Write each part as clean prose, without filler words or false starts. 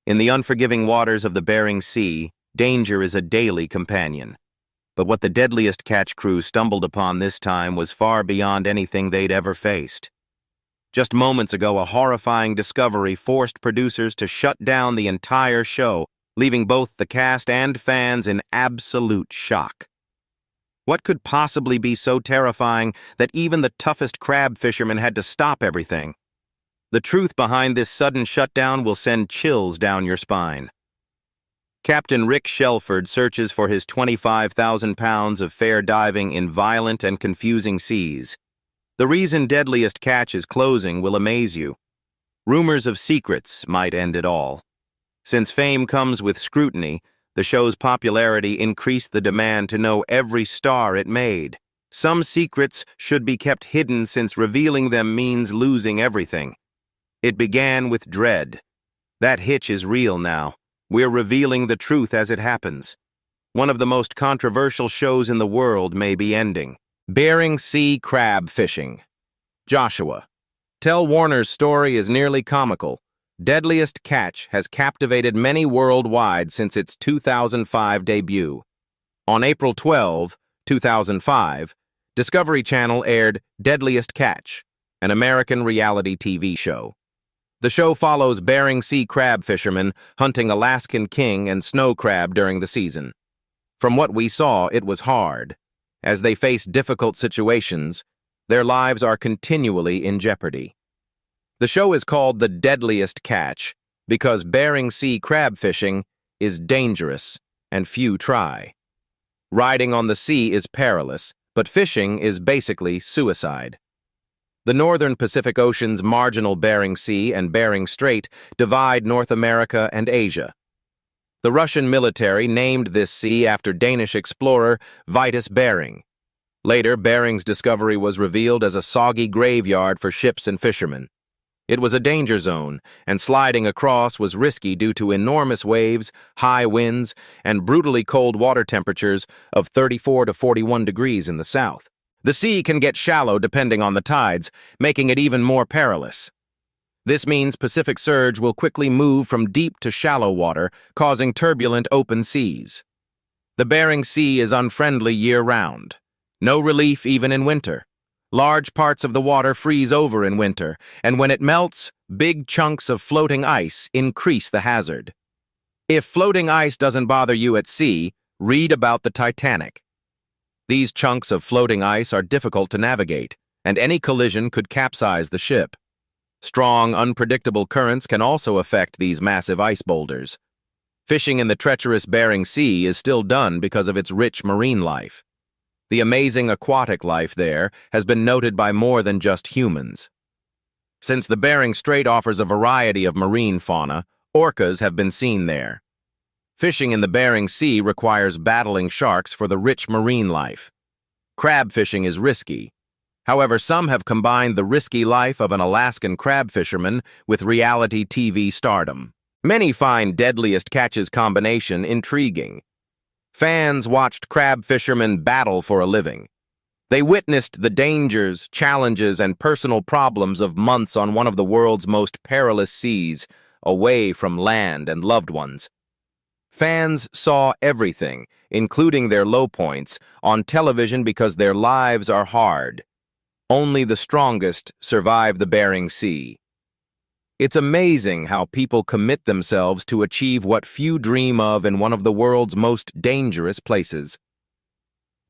In the unforgiving waters of the Bering Sea, danger is a daily companion. But what the Deadliest Catch crew stumbled upon this time was far beyond anything they'd ever faced. Just moments ago, a horrifying discovery forced producers to shut down the entire show, leaving both the cast and fans in absolute shock. What could possibly be so terrifying that even the toughest crab fishermen had to stop everything? The truth behind this sudden shutdown will send chills down your spine. Captain Rick Shelford searches for his 25,000 pounds of fair diving in violent and confusing seas. The reason Deadliest Catch is closing will amaze you. Rumors of secrets might end it all. Since fame comes with scrutiny, the show's popularity increased the demand to know every star it made. Some secrets should be kept hidden since revealing them means losing everything. It began with dread. That hitch is real now. We're revealing the truth as it happens. One of the most controversial shows in the world may be ending. Bering Sea crab fishing. Joshua. Tell Warner's story is nearly comical. Deadliest Catch has captivated many worldwide since its 2005 debut. On April 12, 2005, Discovery Channel aired Deadliest Catch, an American reality TV show. The show follows Bering Sea crab fishermen hunting Alaskan king and snow crab during the season. From what we saw, it was hard. As they face difficult situations, their lives are continually in jeopardy. The show is called The Deadliest Catch because Bering Sea crab fishing is dangerous and few try. Riding on the sea is perilous, but fishing is basically suicide. The northern Pacific Ocean's marginal Bering Sea and Bering Strait divide North America and Asia. The Russian military named this sea after Danish explorer Vitus Bering. Later, Bering's discovery was revealed as a soggy graveyard for ships and fishermen. It was a danger zone, and sliding across was risky due to enormous waves, high winds, and brutally cold water temperatures of 34 to 41 degrees in the south. The sea can get shallow depending on the tides, making it even more perilous. This means Pacific surge will quickly move from deep to shallow water, causing turbulent open seas. The Bering Sea is unfriendly year-round. No relief even in winter. Large parts of the water freeze over in winter, and when it melts, big chunks of floating ice increase the hazard. If floating ice doesn't bother you at sea, read about the Titanic. These chunks of floating ice are difficult to navigate, and any collision could capsize the ship. Strong, unpredictable currents can also affect these massive ice boulders. Fishing in the treacherous Bering Sea is still done because of its rich marine life. The amazing aquatic life there has been noted by more than just humans. Since the Bering Strait offers a variety of marine fauna, orcas have been seen there. Fishing in the Bering Sea requires battling sharks for the rich marine life. Crab fishing is risky. However, some have combined the risky life of an Alaskan crab fisherman with reality TV stardom. Many find Deadliest Catch's combination intriguing. Fans watched crab fishermen battle for a living. They witnessed the dangers, challenges, and personal problems of months on one of the world's most perilous seas, away from land and loved ones. Fans saw everything, including their low points, on television because their lives are hard. Only the strongest survive the Bering Sea. It's amazing how people commit themselves to achieve what few dream of in one of the world's most dangerous places.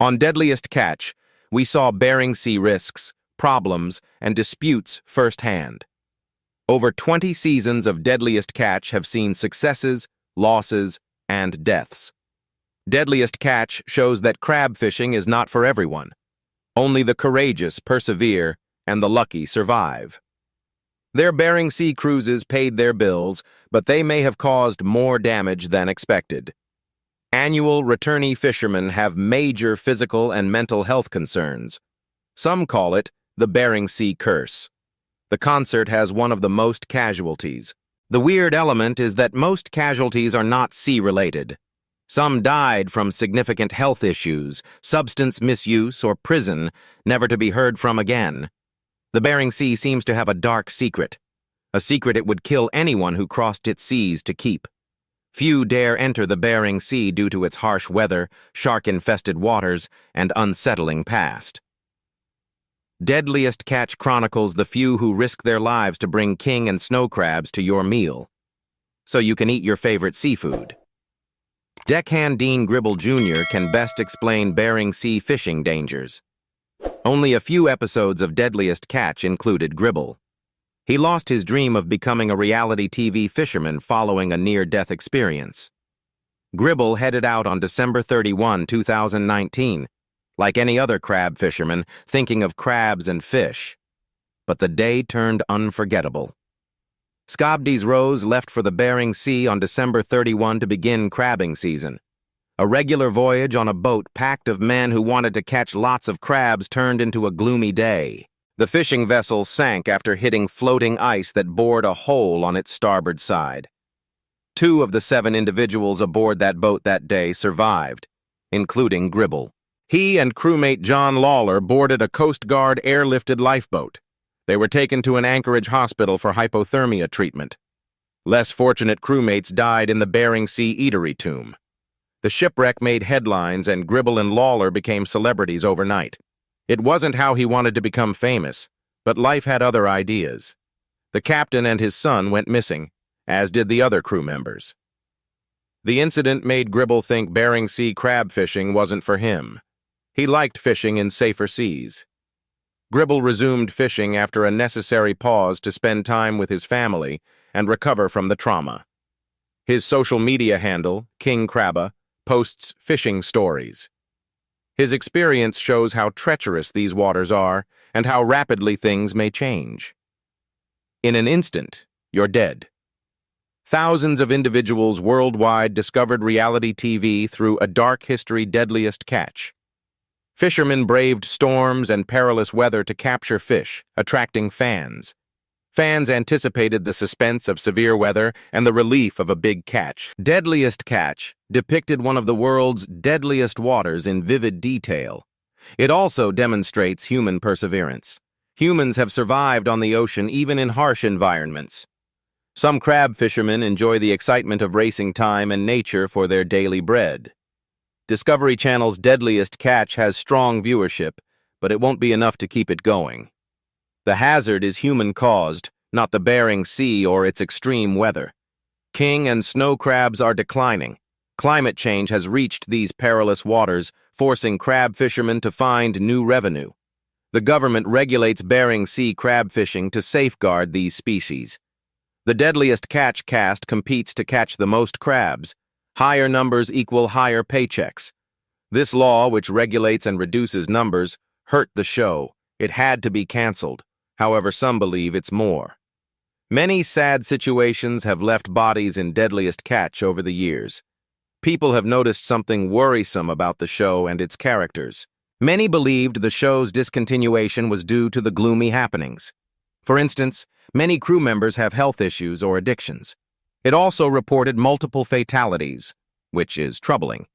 On Deadliest Catch, we saw Bering Sea risks, problems, and disputes firsthand. Over 20 seasons of Deadliest Catch have seen successes, losses, and deaths. Deadliest Catch shows that crab fishing is not for everyone. Only the courageous persevere, and the lucky survive. Their Bering Sea cruises paid their bills, but they may have caused more damage than expected. Annual returnee fishermen have major physical and mental health concerns. Some call it the Bering Sea curse. The concert has one of the most casualties. The weird element is that most casualties are not sea-related. Some died from significant health issues, substance misuse, or prison, never to be heard from again. The Bering Sea seems to have a dark secret. a secret it would kill anyone who crossed its seas to keep. Few dare enter the Bering Sea due to its harsh weather, shark-infested waters, and unsettling past. Deadliest Catch chronicles the few who risk their lives to bring king and snow crabs to your meal, so you can eat your favorite seafood. Deckhand Dean Gribble Jr. can best explain Bering Sea fishing dangers. Only a few episodes of Deadliest Catch included Gribble. He lost his dream of becoming a reality TV fisherman following a near-death experience. Gribble headed out on December 31, 2019, like any other crab fisherman, thinking of crabs and fish. But the day turned unforgettable. Skabdis Rose left for the Bering Sea on December 31 to begin crabbing season. A regular voyage on a boat packed of men who wanted to catch lots of crabs turned into a gloomy day. The fishing vessel sank after hitting floating ice that bored a hole on its starboard side. 2 of the 7 individuals aboard that boat that day survived, including Gribble. He and crewmate John Lawler boarded a Coast Guard airlifted lifeboat. They were taken to an Anchorage hospital for hypothermia treatment. Less fortunate crewmates died in the Bering Sea eatery tomb. The shipwreck made headlines, and Gribble and Lawler became celebrities overnight. It wasn't how he wanted to become famous, but life had other ideas. The captain and his son went missing, as did the other crew members. The incident made Gribble think Bering Sea crab fishing wasn't for him. He liked fishing in safer seas. Gribble resumed fishing after a necessary pause to spend time with his family and recover from the trauma. His social media handle, King Crabba, posts fishing stories. His experience shows how treacherous these waters are and how rapidly things may change. In an instant, you're dead. Thousands of individuals worldwide discovered reality TV through A Dark History Deadliest Catch. Fishermen braved storms and perilous weather to capture fish, attracting fans. Fans anticipated the suspense of severe weather and the relief of a big catch. Deadliest Catch depicted one of the world's deadliest waters in vivid detail. It also demonstrates human perseverance. Humans have survived on the ocean even in harsh environments. Some crab fishermen enjoy the excitement of racing time and nature for their daily bread. Discovery Channel's Deadliest Catch has strong viewership, but it won't be enough to keep it going. The hazard is human-caused, not the Bering Sea or its extreme weather. King and snow crabs are declining. Climate change has reached these perilous waters, forcing crab fishermen to find new revenue. The government regulates Bering Sea crab fishing to safeguard these species. The Deadliest Catch cast competes to catch the most crabs. Higher numbers equal higher paychecks. This law, which regulates and reduces numbers, hurt the show. It had to be canceled. However, some believe it's more. Many sad situations have left bodies in Deadliest Catch over the years. People have noticed something worrisome about the show and its characters. Many believed the show's discontinuation was due to the gloomy happenings. For instance, many crew members have health issues or addictions. It also reported multiple fatalities, which is troubling.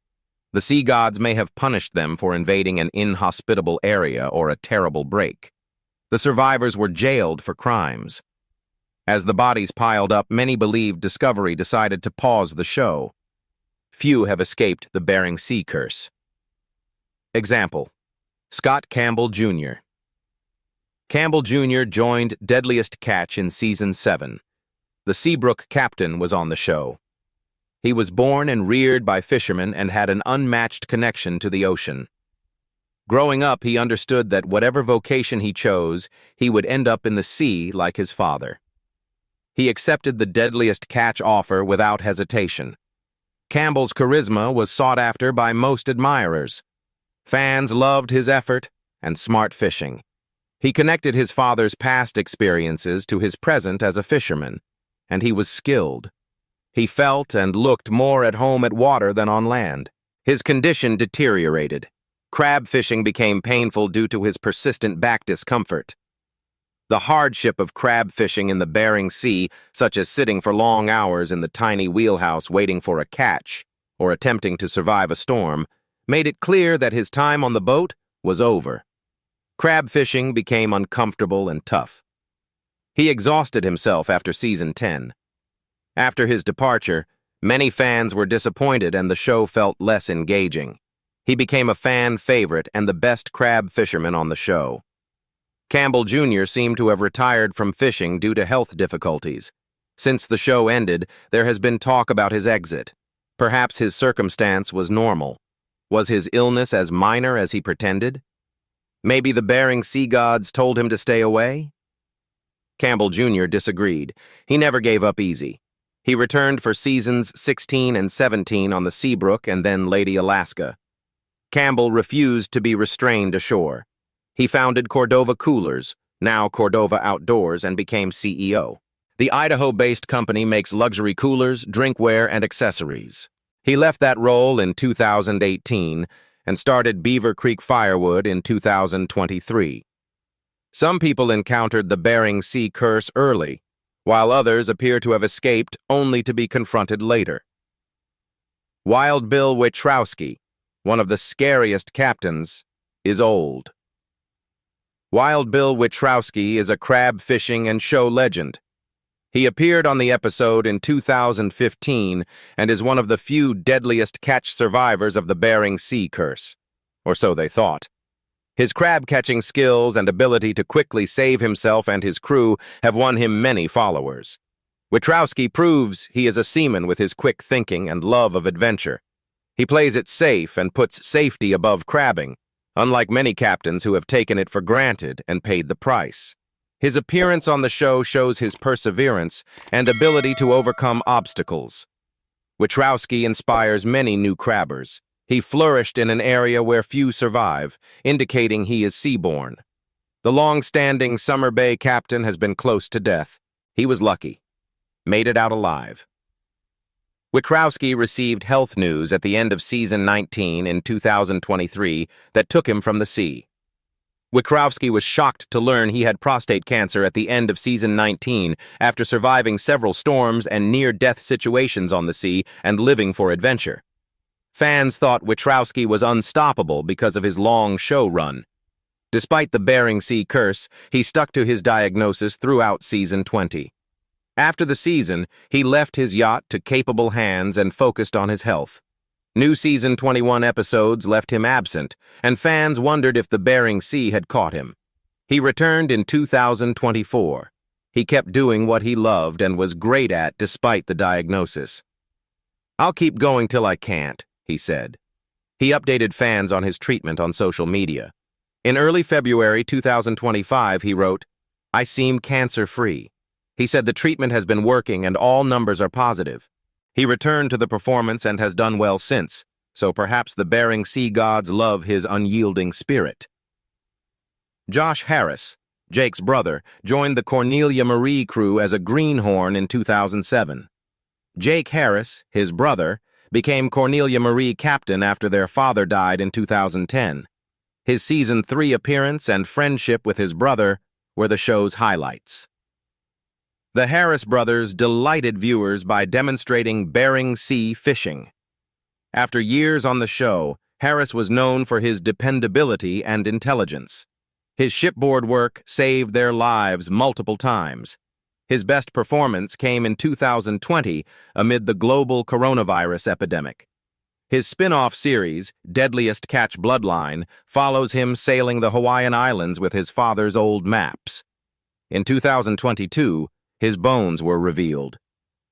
The sea gods may have punished them for invading an inhospitable area or a terrible break. The survivors were jailed for crimes. As the bodies piled up, many believed Discovery decided to pause the show. Few have escaped the Bering Sea curse. Example: Scott Campbell Jr. Campbell Jr. joined Deadliest Catch in Season 7. The Seabrook captain was on the show. He was born and reared by fishermen and had an unmatched connection to the ocean. Growing up, he understood that whatever vocation he chose, he would end up in the sea like his father. He accepted the Deadliest Catch offer without hesitation. Campbell's charisma was sought after by most admirers. Fans loved his effort and smart fishing. He connected his father's past experiences to his present as a fisherman, and he was skilled. He felt and looked more at home at water than on land. His condition deteriorated. Crab fishing became painful due to his persistent back discomfort. The hardship of crab fishing in the Bering Sea, such as sitting for long hours in the tiny wheelhouse waiting for a catch or attempting to survive a storm, made it clear that his time on the boat was over. Crab fishing became uncomfortable and tough. He exhausted himself after season 10. After his departure, many fans were disappointed and the show felt less engaging. He became a fan favorite and the best crab fisherman on the show. Campbell Jr. seemed to have retired from fishing due to health difficulties. Since the show ended, there has been talk about his exit. Perhaps his circumstance was normal. Was his illness as minor as he pretended? Maybe the Bering Sea gods told him to stay away? Campbell Jr. disagreed. He never gave up easy. He returned for seasons 16 and 17 on the Seabrook and then Lady Alaska. Campbell refused to be restrained ashore. He founded Cordova Coolers, now Cordova Outdoors, and became CEO. The Idaho-based company makes luxury coolers, drinkware, and accessories. He left that role in 2018 and started Beaver Creek Firewood in 2023. Some people encountered the Bering Sea curse early, while others appear to have escaped only to be confronted later. Wild Bill Wietrowski, one of the scariest captains, is old. Wild Bill Wietrowski is a crab fishing and show legend. He appeared on the episode in 2015 and is one of the few Deadliest Catch survivors of the Bering Sea curse, or so they thought. His crab-catching skills and ability to quickly save himself and his crew have won him many followers. Wietrowski proves he is a seaman with his quick thinking and love of adventure. He plays it safe and puts safety above crabbing, unlike many captains who have taken it for granted and paid the price. His appearance on the show shows his perseverance and ability to overcome obstacles. Wietrowski inspires many new crabbers. He flourished in an area where few survive, indicating he is seaborne. The long-standing Summer Bay captain has been close to death. He was lucky. Made it out alive. Wietrowski received health news at the end of season 19 in 2023 that took him from the sea. Wietrowski was shocked to learn he had prostate cancer at the end of season 19 after surviving several storms and near-death situations on the sea and living for adventure. Fans thought Wietrowski was unstoppable because of his long show run. Despite the Bering Sea curse, he stuck to his diagnosis throughout season 20. After the season, he left his yacht to capable hands and focused on his health. New season 21 episodes left him absent, and fans wondered if the Bering Sea had caught him. He returned in 2024. He kept doing what he loved and was great at despite the diagnosis. "I'll keep going till I can't," he said. He updated fans on his treatment on social media. In early February 2025, he wrote, "I seem cancer-free." He said the treatment has been working and all numbers are positive. He returned to the performance and has done well since, so perhaps the Bering Sea gods love his unyielding spirit. Josh Harris, Jake's brother, joined the Cornelia Marie crew as a greenhorn in 2007. Jake Harris, his brother, became Cornelia Marie captain after their father died in 2010. His season 3 appearance and friendship with his brother were the show's highlights. The Harris brothers delighted viewers by demonstrating Bering Sea fishing. After years on the show, Harris was known for his dependability and intelligence. His shipboard work saved their lives multiple times. His best performance came in 2020 amid the global coronavirus epidemic. His spin-off series, Deadliest Catch Bloodline, follows him sailing the Hawaiian Islands with his father's old maps. In 2022, his bones were revealed.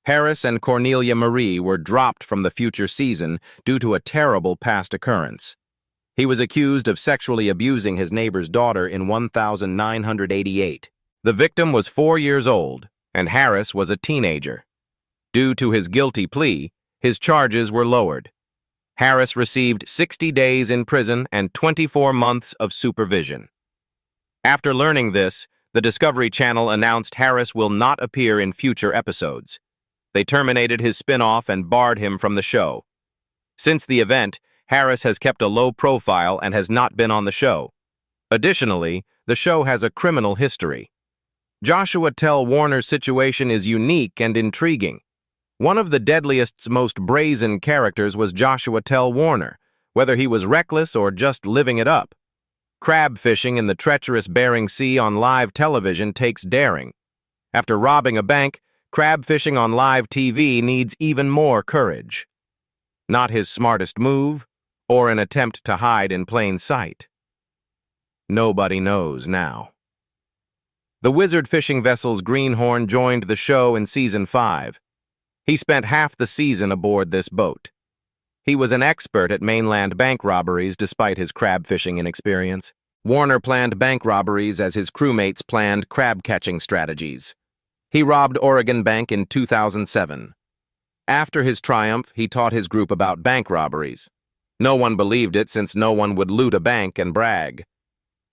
Harris and Cornelia Marie were dropped from the future season due to a terrible past occurrence. He was accused of sexually abusing his neighbor's daughter in 1988. The victim was 4 years old, and Harris was a teenager. Due to his guilty plea, his charges were lowered. Harris received 60 days in prison and 24 months of supervision. After learning this, the Discovery Channel announced Harris will not appear in future episodes. They terminated his spin-off and barred him from the show. Since the event, Harris has kept a low profile and has not been on the show. Additionally, the show has a criminal history. Joshua Tell Warner's situation is unique and intriguing. One of the Deadliest's most brazen characters was Joshua Tell Warner, whether he was reckless or just living it up. Crab fishing in the treacherous Bering Sea on live television takes daring. After robbing a bank, crab fishing on live TV needs even more courage. Not his smartest move, or an attempt to hide in plain sight. Nobody knows now. The wizard fishing vessel's greenhorn joined the show in Season 5. He spent half the season aboard this boat. He was an expert at mainland bank robberies despite his crab fishing inexperience. Warner planned bank robberies as his crewmates planned crab-catching strategies. He robbed Oregon Bank in 2007. After his triumph, he taught his group about bank robberies. No one believed it since no one would loot a bank and brag.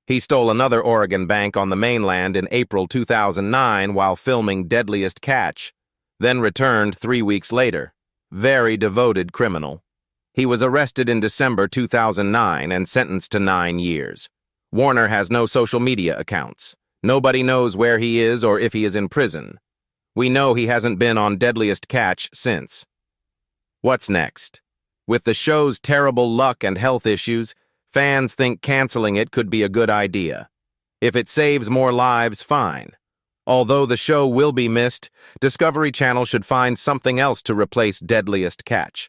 He stole another Oregon bank on the mainland in April 2009 while filming Deadliest Catch, then returned 3 weeks later. Very devoted criminal. He was arrested in December 2009 and sentenced to 9 years. Warner has no social media accounts. Nobody knows where he is or if he is in prison. We know he hasn't been on Deadliest Catch since. What's next? With the show's terrible luck and health issues, fans think canceling it could be a good idea. If it saves more lives, fine. Although the show will be missed, Discovery Channel should find something else to replace Deadliest Catch.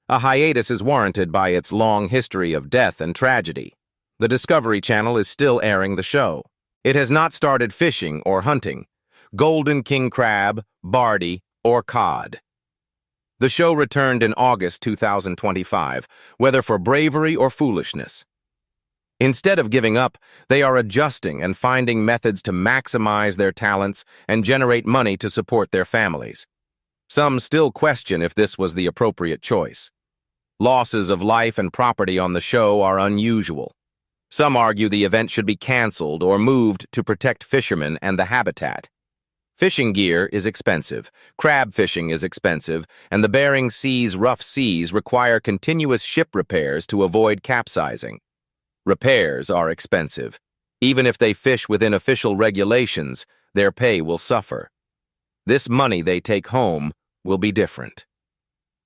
A hiatus is warranted by its long history of death and tragedy. The Discovery Channel is still airing the show. It has not started fishing or hunting, golden king crab, bardy, or cod. The show returned in August 2025, whether for bravery or foolishness. Instead of giving up, they are adjusting and finding methods to maximize their talents and generate money to support their families. Some still question if this was the appropriate choice. Losses of life and property on the show are unusual. Some argue the event should be canceled or moved to protect fishermen and the habitat. Fishing gear is expensive, crab fishing is expensive, and the Bering Sea's rough seas require continuous ship repairs to avoid capsizing. Repairs are expensive. Even if they fish within official regulations, their pay will suffer. This money they take home will be different.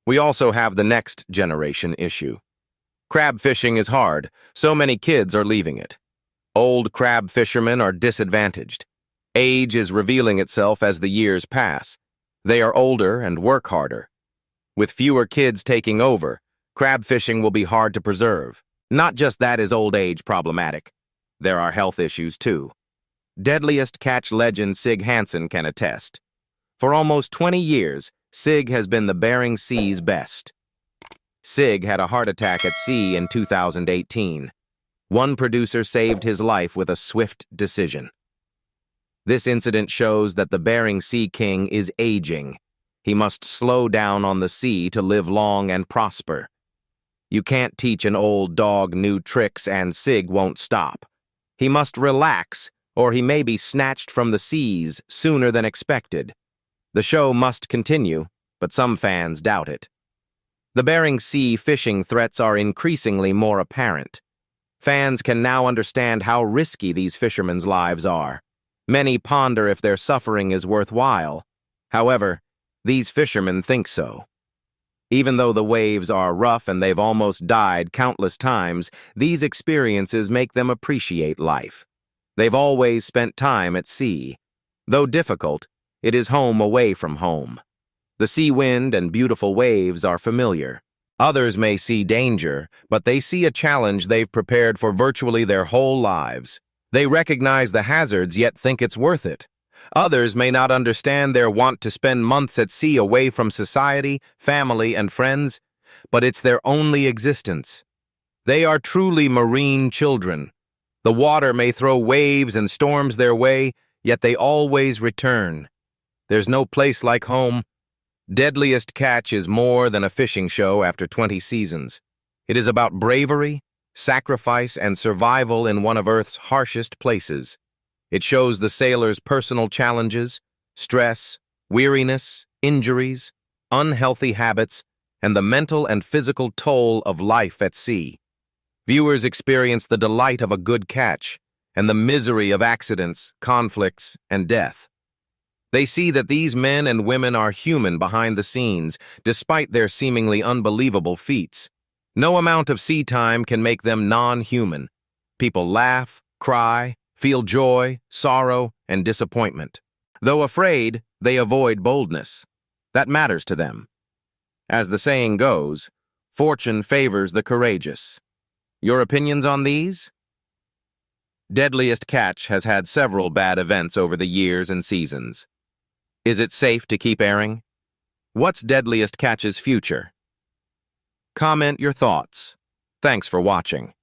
We also have the next generation issue. Crab fishing is hard, so many kids are leaving it. Old crab fishermen are disadvantaged. Age is revealing itself as the years pass. They are older and work harder. With fewer kids taking over, crab fishing will be hard to preserve. Not just that is old age problematic. There are health issues too. Deadliest Catch legend Sig Hansen can attest. For almost 20 years, Sig has been the Bering Sea's best. Sig had a heart attack at sea in 2018. One producer saved his life with a swift decision. This incident shows that the Bering Sea King is aging. He must slow down on the sea to live long and prosper. You can't teach an old dog new tricks and Sig won't stop. He must relax, or he may be snatched from the seas sooner than expected. The show must continue, but some fans doubt it. The Bering Sea fishing threats are increasingly more apparent. Fans can now understand how risky these fishermen's lives are. Many ponder if their suffering is worthwhile. However, these fishermen think so. Even though the waves are rough and they've almost died countless times, these experiences make them appreciate life. They've always spent time at sea. Though difficult, it is home away from home. The sea wind and beautiful waves are familiar. Others may see danger, but they see a challenge they've prepared for virtually their whole lives. They recognize the hazards yet think it's worth it. Others may not understand their want to spend months at sea away from society, family, and friends, but it's their only existence. They are truly marine children. The water may throw waves and storms their way, yet they always return. There's no place like home. Deadliest Catch is more than a fishing show after 20 seasons. It is about bravery, sacrifice, and survival in one of Earth's harshest places. It shows the sailors' personal challenges, stress, weariness, injuries, unhealthy habits, and the mental and physical toll of life at sea. Viewers experience the delight of a good catch and the misery of accidents, conflicts, and death. They see that these men and women are human behind the scenes, despite their seemingly unbelievable feats. No amount of sea time can make them non-human. People laugh, cry, feel joy, sorrow, and disappointment. Though afraid, they avoid boldness. That matters to them. As the saying goes, fortune favors the courageous. Your opinions on these? Deadliest Catch has had several bad events over the years and seasons. Is it safe to keep airing? What's Deadliest Catch's future? Comment your thoughts. Thanks for watching.